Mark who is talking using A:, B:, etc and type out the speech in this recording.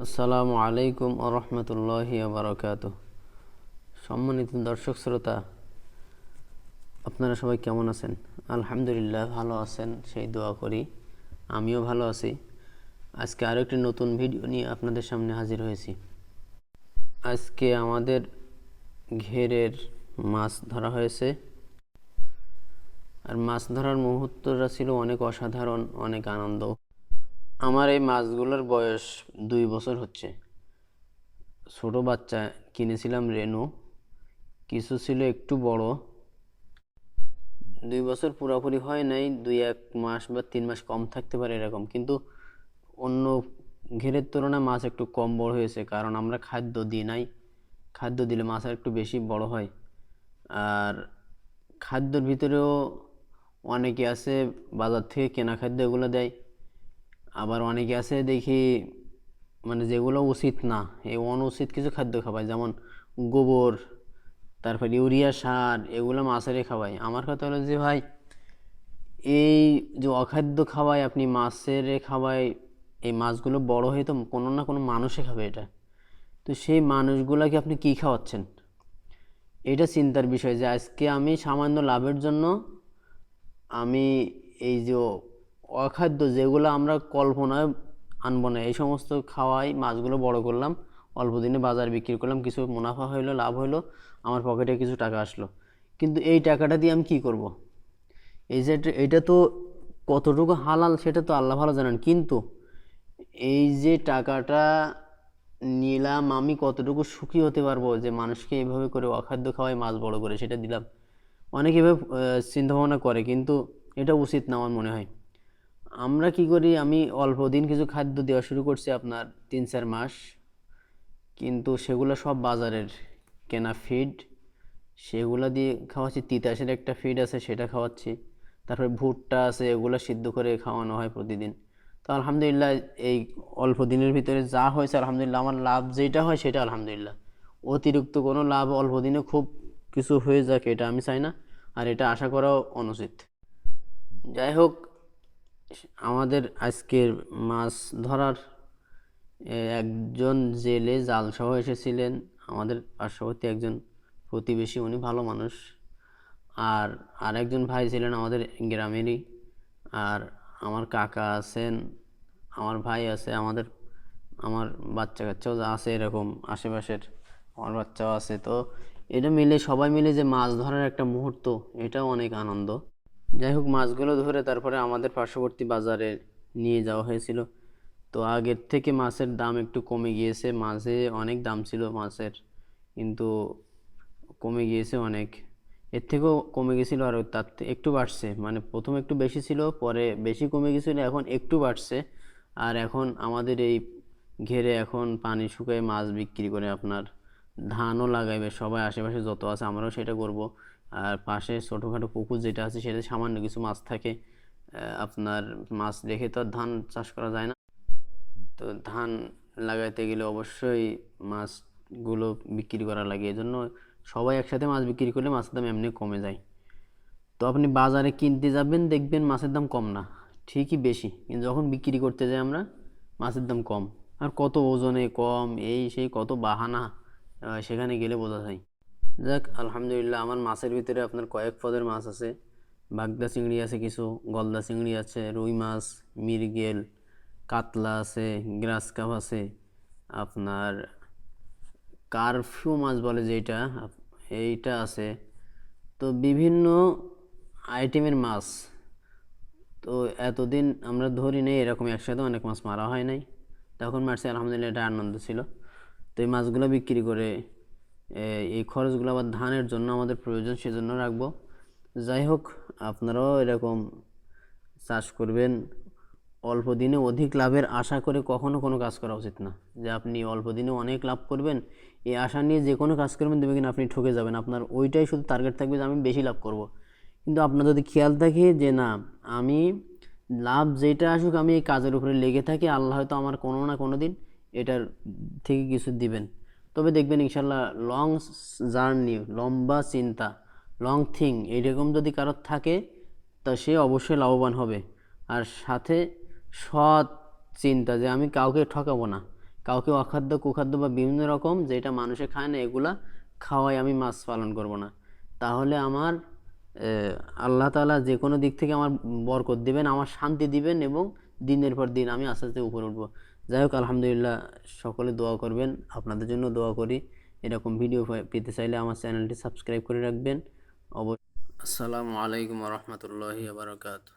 A: আসসালামু আলাইকুম ওয়া রাহমাতুল্লাহি ওয়া বারাকাতুহু। সম্মানিত দর্শক শ্রোতা, আপনারা সবাই কেমন আছেন? আলহামদুলিল্লাহ ভালো আছেন সেই দোয়া করি। আমিও ভালো আছি। আজকে আরও একটি নতুন ভিডিও নিয়ে আপনাদের সামনে হাজির হয়েছি। আজকে আমাদের ঘেরের মাছ ধরা হয়েছে, আর মাছ ধরার মুহূর্তটা ছিল অনেক অসাধারণ, অনেক আনন্দ। আমার এই মাছগুলোর বয়স 2 বছর হচ্ছে। ছোট বাচ্চা কিনেছিলাম রেনু, কিছু ছিল একটু বড়। 2 বছর পুরোপুরি হয় নাই, 2-1 মাস বা 3 মাস কম থাকতে পারে এরকম। কিন্তু অন্য ঘেরের তুলনায় মাছ একটু কম বড় হয়েছে, কারণ আমরা খাদ্য দিই নাই। খাদ্য দিলে মাছ আর একটু বেশি বড় হয়। আর খাদ্যর ভিতরেও অনেকে আছে বাজার থেকে কেনা খাদ্য এগুলো দেয়, আবার অনেকে আছে দেখি মানে যেগুলো উচিত না, এই অনুচিত কিছু খাদ্য খাওয়ায়, যেমন গোবর, তারপর ইউরিয়া সার, এগুলো মাছেরে খাওয়ায়। আমার কথা হলো যে ভাই, এই যে অখাদ্য খাওয়ায় আপনি মাছের খাওয়ায়, এই মাছগুলো বড় হয়ে তো কোনো না কোনো মানুষে খাবে এটা। তো সেই মানুষগুলাকে আপনি কি খাওয়াচ্ছেন, এটা চিন্তার বিষয়। যে আজকে আমি সামান্য লাভের জন্য আমি এই যে অখাদ্য যেগুলো আমরা কল্পনায় আনবো না, এই সমস্ত খাওয়াই মাছগুলো বড় করলাম, অল্প দিনে বাজার বিক্রি করলাম, কিছু মুনাফা হইলো, লাভ হইলো, আমার পকেটে কিছু টাকা আসলো। কিন্তু এই টাকাটা দিয়ে আমি কি করব? এই যে এটা তো কতটুকু হালাল সেটা তো আল্লাহ ভালো জানেন। কিন্তু এই যে টাকাটা নিলাম, আমি কতটুকু সুখী হতে পারবো যে মানুষকে এইভাবে করে অখাদ্য খাওয়াই মাছ বড় করে সেটা দিলাম? অনেকে এভাবে চিন্তা ভাবনা করে, কিন্তু এটা উচিত না আমার মনে হয়। আমরা কি করি, আমি অল্প দিন কিছু খাদ্য দেওয়া শুরু করছি আপনার 3-4 মাস, কিন্তু সেগুলো সব বাজারের কেনা ফিড। সেগুলো দিয়ে খাওয়াচ্ছি। তিতাসের একটা ফিড আছে, সেটা খাওয়াচ্ছি। তারপরে ভুট্টা আছে, এগুলো সিদ্ধ করে খাওয়ানো হয় প্রতিদিন। তো আলহামদুলিল্লাহ, এই অল্প দিনের ভিতরে যা হয়েছে আলহামদুলিল্লাহ, আমার লাভ যেটা হয় সেটা আলহামদুলিল্লাহ। অতিরিক্ত কোনো লাভ অল্প দিনে খুব কিছু হয়ে যাক এটা আমি চাই না, আর এটা আশা করাও অনুচিত। যাই হোক, আমাদের আজকের মাছ ধরার একজন জেলে জালসহ এসেছিলেন, আমাদের পার্শ্ববর্তী একজন প্রতিবেশী, উনি ভালো মানুষ। আর আরেকজন ভাই ছিলেন আমাদের গ্রামেরই। আর আমার কাকা আছেন, আমার ভাই আছে, আমার বাচ্চা কাচ্চাও আছে এরকম আশেপাশের, আমার বাচ্চাও আছে। তো এটা মিলে সবাই মিলে যে মাছ ধরার একটা মুহূর্ত, এটাও অনেক আনন্দ। যাই হোক, মাছগুলো ধরে তারপরে আমাদের পার্শ্ববর্তী বাজারে নিয়ে যাওয়া হয়েছিল। তো আগের থেকে মাছের দাম একটু কমে গিয়েছে। মাঝে অনেক দাম ছিল মাছের, কিন্তু কমে গিয়েছে অনেক। এর থেকেও কমে গেছিলো, আর তার একটু বাড়ছে। মানে প্রথমে একটু বেশি ছিল, পরে বেশি কমে গেছিলো, এখন একটু বাড়ছে। আর এখন আমাদের এই ঘেরে এখন পানি শুকায় মাছ বিক্রি করে আপনার ধানও লাগাইবে সবাই, আশেপাশে যত আছে আমরাও সেটা করব। আর পাশে ছোটোখাটো পুকুর যেটা আছে সেটা সামান্য কিছু মাছ থাকে। আপনার মাছ রেখে তো আর ধান চাষ করা যায় না। তো ধান লাগাইতে গেলে অবশ্যই মাছগুলো বিক্রি করা লাগে, এজন্য সবাই একসাথে মাছ বিক্রি করলে মাছের দাম এমনি কমে যায়। তো আপনি বাজারে কিনতে যাবেন, দেখবেন মাছের দাম কম না, ঠিকই বেশি, কিন্তু যখন বিক্রি করতে যাই আমরা, মাছের দাম কম। আর কত ওজনে কম, এই সেই কত বাহানা, সেখানে গেলে বোঝা যায়। যাক আলহামদুলিল্লাহ, আমার মাছের ভিতরে আপনার কয়েক পদের মাছ আছে। বাগদা চিংড়ি আছে কিছু, গলদা চিংড়ি আছে, রুই মাছ, মৃগেল, কাতলা আছে, গ্রাস কাপ আছে, আপনার কারফিউ মাছ বলে যেটা, এইটা আছে। তো বিভিন্ন আইটেমের মাছ। তো এতদিন আমরা ধরি নেই এরকম একসাথে অনেক মাছ মারা হয় নাই, তখন মারছি আলহামদুলিল্লাহ, এটা আনন্দ ছিল। তো এই মাছগুলো বিক্রি করে এই খরচগুলো আবার ধানের জন্য আমাদের প্রয়োজন, সেজন্য রাখবো। যাই হোক, আপনারাও এরকম চাষ করবেন। অল্প দিনে অধিক লাভের আশা করে কখনো কোনো কাজ করা উচিত না, যে আপনি অল্প দিনে অনেক লাভ করবেন এই আশা নিয়ে যে কোনো কাজ করবেন, দেখবেন আপনি ঠকে যাবেন। আপনার ওইটাই শুধু টার্গেট থাকবে যে আমি বেশি লাভ করব। কিন্তু আপনার যদি খেয়াল থাকে যে না, আমি লাভ যেটা আসুক আমি এই কাজের উপরে লেগে থাকি, আল্লাহ হয়তো আমার কোনো না কোনো দিন এটার থেকে কিছু দিবেন। তবে দেখবেন ইনশাল্লাহ, লং জার্নি, লম্বা চিন্তা, লং থিং এইরকম যদি কারোর থাকে, তা সে অবশ্যই লাভবান হবে। আর সাথে সৎ চিন্তা, যে আমি কাউকে ঠকাবো না, কাউকে অখাদ্য কুখাদ্য বা বিভিন্ন রকম যেটা মানুষে খায় না এগুলা খাওয়াই আমি মাছ পালন করব না। তাহলে আমার আল্লাহ তাআলা যে কোনো দিক থেকে আমার বরকত দিবেন, আমার শান্তি দিবেন এবং দিনের পর দিন আমি আস্তে আস্তে উপরে উঠবো। যাই হোক, আলহামদুলিল্লাহ, সকলে দোয়া করবেন, আপনাদের জন্য দোয়া করি। এরকম ভিডিও পেতে চাইলে আমার চ্যানেলটি সাবস্ক্রাইব করে রাখবেন। আসসালামু আলাইকুম ওয়া রাহমাতুল্লাহি ওয়া বারাকাতুহু।